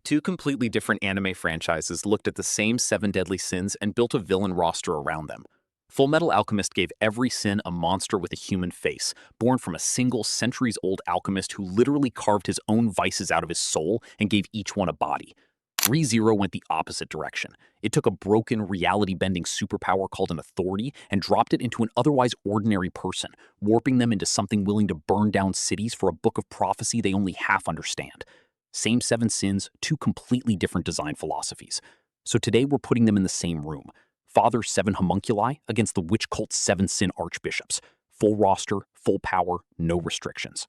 Two completely different anime franchises looked at the same seven deadly sins and built a villain roster around them. Fullmetal Alchemist gave every sin a monster with a human face, born from a single centuries-old alchemist who literally carved his own vices out of his soul and gave each one a body. ReZero went the opposite direction. It took a broken, reality-bending superpower called an authority and dropped it into an otherwise ordinary person, warping them into something willing to burn down cities for a book of prophecy they only half understand. Same seven sins, two completely different design philosophies. So today we're putting them in the same room. Father's seven homunculi against the witch cult's seven Sin Archbishops. Full roster, full power, no restrictions.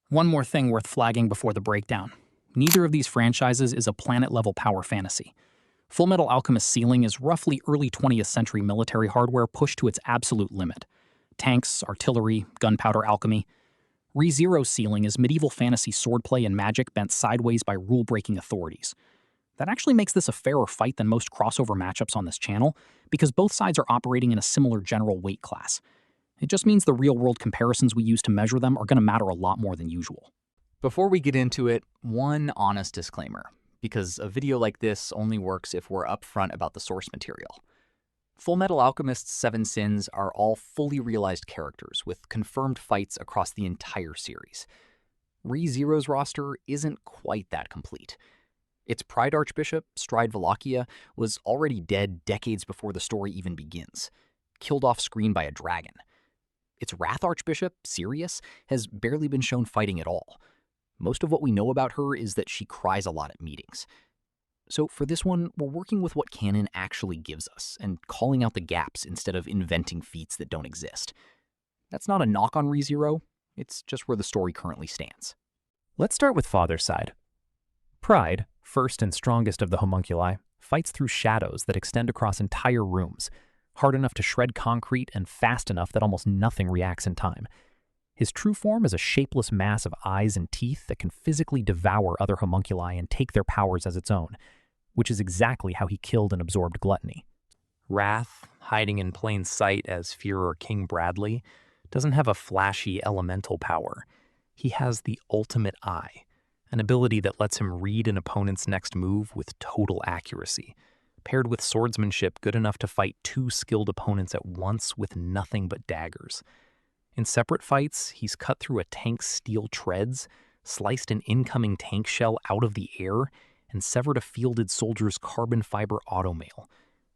One more thing worth flagging before the breakdown. Neither of these franchises is a planet-level power fantasy. Fullmetal Alchemist's ceiling is roughly early 20th century military hardware pushed to its absolute limit. Tanks, artillery, gunpowder alchemy. ReZero's ceiling is medieval fantasy swordplay and magic bent sideways by rule-breaking authorities. That actually makes this a fairer fight than most crossover matchups on this channel, because both sides are operating in a similar general weight class. It just means the real-world comparisons we use to measure them are going to matter a lot more than usual. Before we get into it, one honest disclaimer, because a video like this only works if we're upfront about the source material. Fullmetal Alchemist's seven sins are all fully realized characters with confirmed fights across the entire series. ReZero's roster isn't quite that complete. Its Pride Archbishop, Stride Valakia, was already dead decades before the story even begins, killed off screen by a dragon. Its Wrath Archbishop, Sirius, has barely been shown fighting at all. Most of what we know about her is that she cries a lot at meetings. So for this one, we're working with what canon actually gives us and calling out the gaps instead of inventing feats that don't exist. That's not a knock on ReZero, it's just where the story currently stands. Let's start with Father's side. Pride, first and strongest of the homunculi, fights through shadows that extend across entire rooms, hard enough to shred concrete and fast enough that almost nothing reacts in time. His true form is a shapeless mass of eyes and teeth that can physically devour other homunculi and take their powers as its own, which is exactly how he killed and absorbed Gluttony. Wrath, hiding in plain sight as Führer King Bradley, doesn't have a flashy elemental power. He has the ultimate eye, an ability that lets him read an opponent's next move with total accuracy, paired with swordsmanship good enough to fight two skilled opponents at once with nothing but daggers. In separate fights, he's cut through a tank's steel treads, sliced an incoming tank shell out of the air, and severed a fielded soldier's carbon fiber automail.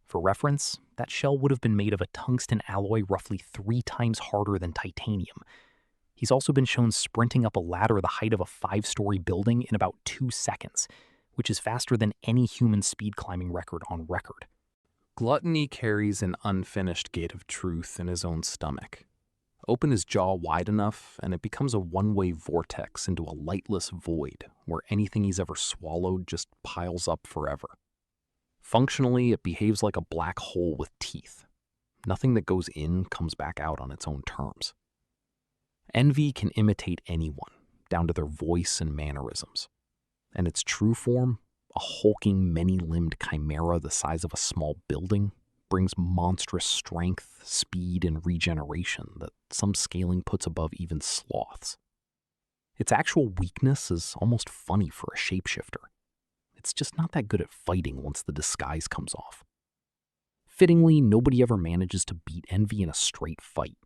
For reference, that shell would have been made of a tungsten alloy roughly 3 times harder than titanium. He's also been shown sprinting up a ladder the height of a 5-story building in about 2 seconds, which is faster than any human speed climbing record on record. Gluttony carries an unfinished gate of truth in his own stomach. Open his jaw wide enough, and it becomes a one-way vortex into a lightless void where anything he's ever swallowed just piles up forever. Functionally, it behaves like a black hole with teeth. Nothing that goes in comes back out on its own terms. Envy can imitate anyone, down to their voice and mannerisms. And its true form, a hulking, many-limbed chimera the size of a small building, brings monstrous strength, speed, and regeneration that some scaling puts above even sloths. Its actual weakness is almost funny for a shapeshifter. It's just not that good at fighting once the disguise comes off. Fittingly, nobody ever manages to beat Envy in a straight fight.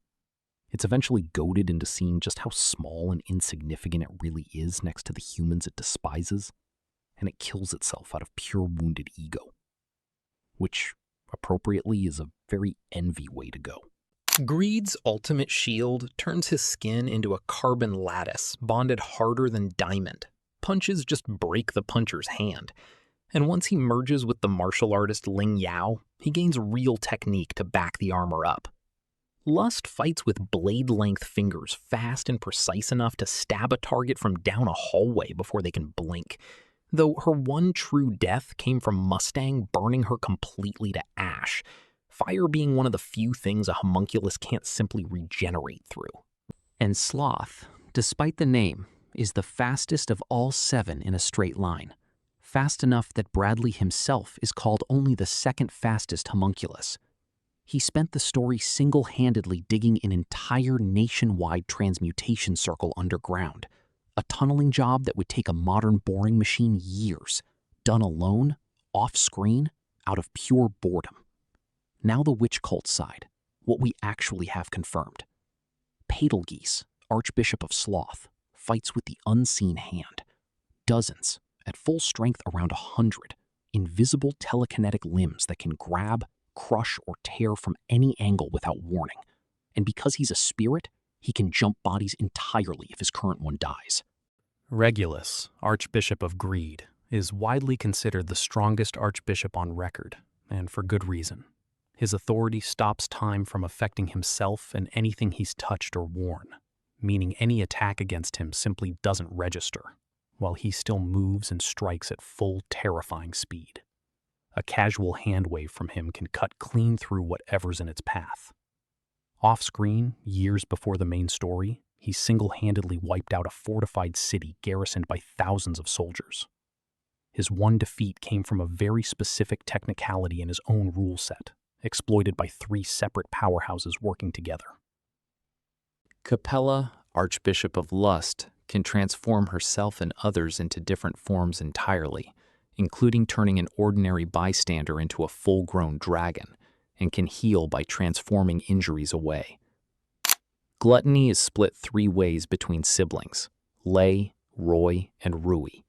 It's eventually goaded into seeing just how small and insignificant it really is next to the humans it despises, and it kills itself out of pure wounded ego. Which, appropriately, is a very Envy way to go. Greed's ultimate shield turns his skin into a carbon lattice bonded harder than diamond. Punches just break the puncher's hand. And once he merges with the martial artist Ling Yao, he gains real technique to back the armor up. Lust fights with blade-length fingers fast and precise enough to stab a target from down a hallway before they can blink, though her one true death came from Mustang burning her completely to ash, fire being one of the few things a homunculus can't simply regenerate through. And Sloth, despite the name, is the fastest of all 7 in a straight line, fast enough that Bradley himself is called only the second fastest homunculus. He spent the story single-handedly digging an entire nationwide transmutation circle underground, a tunneling job that would take a modern boring machine years, done alone, off-screen, out of pure boredom. Now the witch cult side, what we actually have confirmed. Petelgeuse, Archbishop of Sloth, fights with the unseen hand. Dozens, at full strength around 100, invisible telekinetic limbs that can grab, crush, or tear from any angle without warning. And because he's a spirit, he can jump bodies entirely if his current one dies. Regulus, Archbishop of Greed, is widely considered the strongest archbishop on record, and for good reason. His authority stops time from affecting himself and anything he's touched or worn, meaning any attack against him simply doesn't register, while he still moves and strikes at full, terrifying speed. A casual hand wave from him can cut clean through whatever's in its path. Off-screen, years before the main story, he single-handedly wiped out a fortified city garrisoned by thousands of soldiers. His one defeat came from a very specific technicality in his own rule set, exploited by 3 separate powerhouses working together. Capella, Archbishop of Lust, can transform herself and others into different forms entirely, including turning an ordinary bystander into a full-grown dragon, and can heal by transforming injuries away. Gluttony is split 3 ways between siblings, Lay, Roy, and Rui.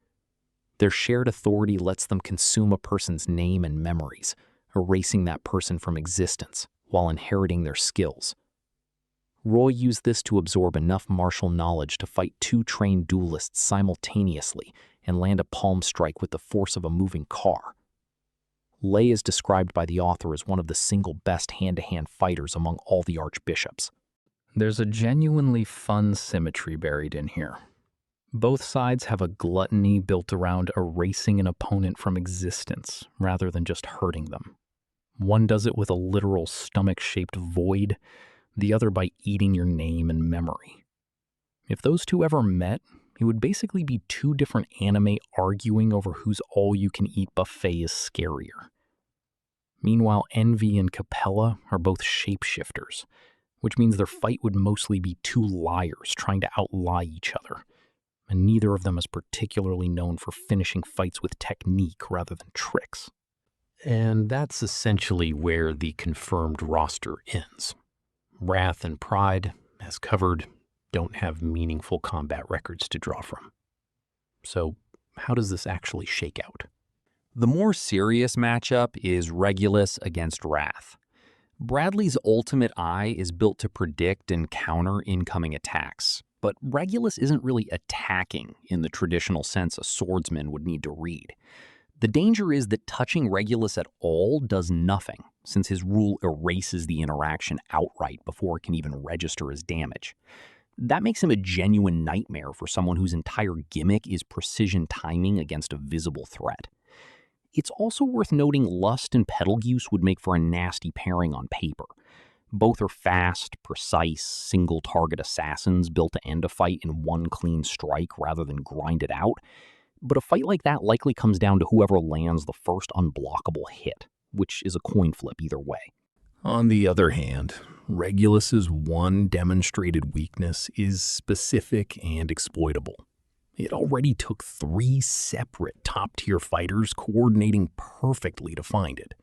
Their shared authority lets them consume a person's name and memories, erasing that person from existence while inheriting their skills. Roy used this to absorb enough martial knowledge to fight 2 trained duelists simultaneously and land a palm strike with the force of a moving car. Lay is described by the author as one of the single best hand-to-hand fighters among all the archbishops. There's a genuinely fun symmetry buried in here. Both sides have a gluttony built around erasing an opponent from existence rather than just hurting them. One does it with a literal stomach-shaped void, the other by eating your name and memory. If those two ever met, it would basically be 2 different anime arguing over whose all-you-can-eat buffet is scarier. Meanwhile, Envy and Capella are both shapeshifters, which means their fight would mostly be 2 liars trying to outlie each other, and neither of them is particularly known for finishing fights with technique rather than tricks. And that's essentially where the confirmed roster ends. Wrath and Pride, as covered, don't have meaningful combat records to draw from. So, how does this actually shake out? The more serious matchup is Regulus against Wrath. Bradley's ultimate eye is built to predict and counter incoming attacks, but Regulus isn't really attacking in the traditional sense a swordsman would need to read. The danger is that touching Regulus at all does nothing, since his rule erases the interaction outright before it can even register as damage. That makes him a genuine nightmare for someone whose entire gimmick is precision timing against a visible threat. It's also worth noting Lust and Petelgeuse would make for a nasty pairing on paper. Both are fast, precise, single-target assassins built to end a fight in one clean strike rather than grind it out. But a fight like that likely comes down to whoever lands the first unblockable hit, which is a coin flip either way. On the other hand, Regulus's one demonstrated weakness is specific and exploitable. It already took 3 separate top-tier fighters coordinating perfectly to find it.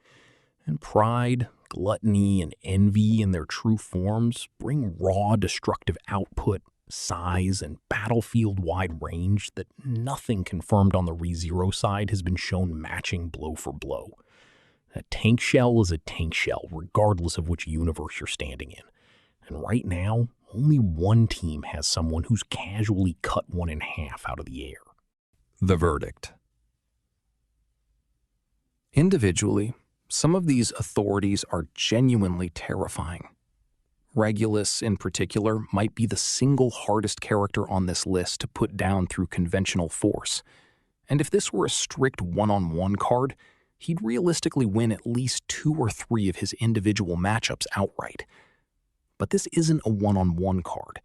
And Pride, Gluttony, and Envy in their true forms bring raw destructive output, size, and battlefield-wide range that nothing confirmed on the ReZero side has been shown matching blow for blow. A tank shell is a tank shell, regardless of which universe you're standing in. And right now, only one team has someone who's casually cut one in half out of the air. The verdict. Individually, some of these authorities are genuinely terrifying. Regulus, in particular, might be the single hardest character on this list to put down through conventional force. And if this were a strict one-on-one card, he'd realistically win at least 2 or 3 of his individual matchups outright. But this isn't a one-on-one card.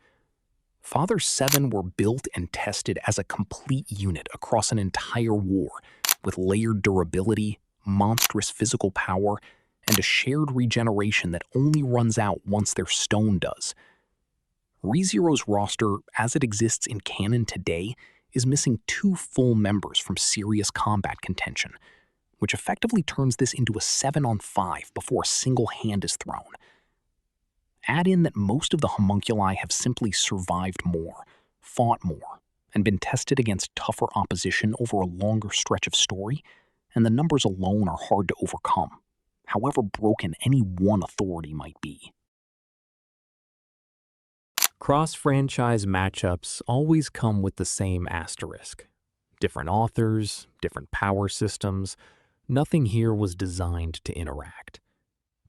Father 7 were built and tested as a complete unit across an entire war, with layered durability, monstrous physical power, and a shared regeneration that only runs out once their stone does. ReZero's roster, as it exists in canon today, is missing 2 full members from serious combat contention, which effectively turns this into a 7-on-5 before a single hand is thrown. Add in that most of the homunculi have simply survived more, fought more, and been tested against tougher opposition over a longer stretch of story, and the numbers alone are hard to overcome, however broken any one authority might be. Cross-franchise matchups always come with the same asterisk. Different authors, different power systems. Nothing here was designed to interact.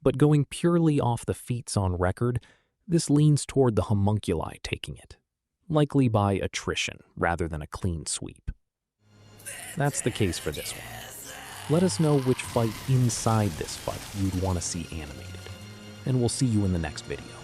But going purely off the feats on record, this leans toward the homunculi taking it, likely by attrition rather than a clean sweep. That's the case for this one. Let us know which fight inside this fight you'd want to see animated, and we'll see you in the next video.